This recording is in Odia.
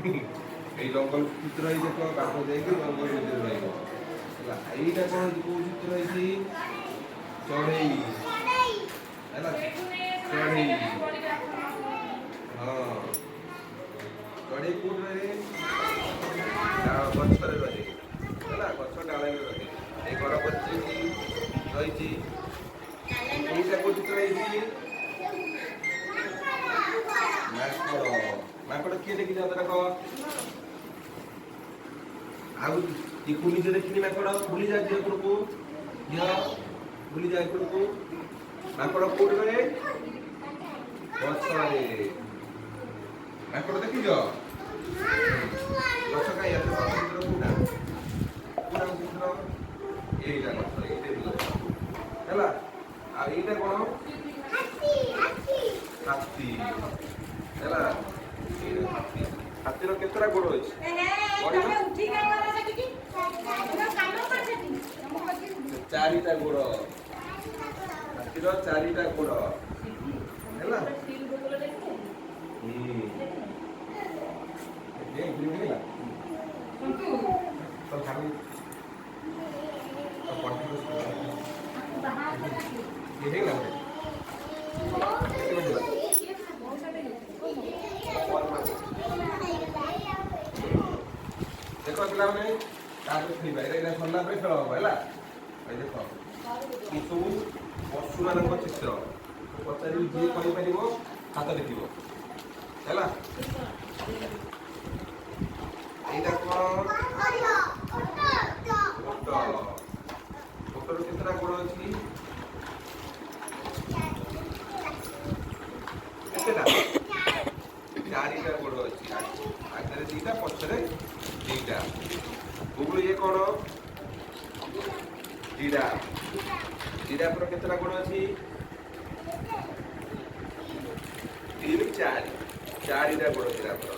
এই জঙ্গল চিত্র হয়েছে তো কাপড় ଦେଇକି ଜଙ୍ଗଲ ଭିତରେ ରହିବ ହେଲା। ଏଇଟା କ'ଣ କୋଉ ଚିତ୍ର ହେଇଛି? ଚଢ଼େଇ ହେଲା, ଚଢ଼େଇ। ହଁ, ଚଢ଼େଇ କୋଉଠି ରହେ? ଗଛରେ ରହେ ହେଲା, ଗଛ ଡାଳରେ ରହେ। ଏଇ ଘର କରିଛି ରହିଛି। ଏଇଟା କୋଉ ଚିତ୍ର ହେଇଛି? ମାଙ୍କଡ଼। ମାଙ୍କଡ଼ କିଏ ଦେଖିଛ ଦେଖ? ଆଉ ଇକୁ ନିଜେ ଦେଖିନି ମାଙ୍କଡ଼ ଭୁଲି ଯାଏ ଝିଅକୁ ଝିଅ ଭୁଲି ଯାଏ ଏପଟକୁ। ମାଙ୍କଡ଼ କୋଉଠି ରହେ? ଗଛରେ। ମାଙ୍କଡ଼ ଦେଖିଛ? ଗଛ କାଇଁ ଏତେ ଚିତ୍ର କୋଉଟା? କୋଉଟା ଚିତ୍ର? ଏଇଟା ଗଛ, ଏଇଟା ବି ଗଛ ହେଲା। ଆଉ ଏଇଟା କ'ଣ? ହାତୀ ହେଲା। ହାତୀର କେତେଟା ଗୋଡ଼ ଅଛି? ଚାରିଟା ଗୋଡ଼। ହାତୀର ଚାରିଟା ଗୋଡ଼ ହେଲା। ଦେଖ ପିଲାମାନେ ତାପରେ ଖେଳିବା। ଏଇଟା ସରିଲା ପରେ ଖେଳ ହବ ହେଲା। ଭାଇ ଦେଖ ଏ ସବୁ ପଶୁମାନଙ୍କ ଚିତ୍ର। ପଚାରିବି, ଯିଏ କହିପାରିବ ହାତ ଦେଖିବ ହେଲା। ଏଇଟା କ'ଣ? ଓଟ। ଓଟର କେତେଟା ଗୋଡ଼ ଅଛି? କେତେଟା? ଚାରିଟା ଗୋଡ଼ ଅଛି। ଆଗରେ ଦିଟା, ପଛରେ ଦିଟା। ଗୁଗୁଲ ଇଏ କ'ଣ? ଜିରାଫ। ଜିରାଫର କେତେଟା ଗୋଡ଼ ଅଛି? 3, 4। ଚାରିଟା ଗୋଡ଼ ଜିରାଫର।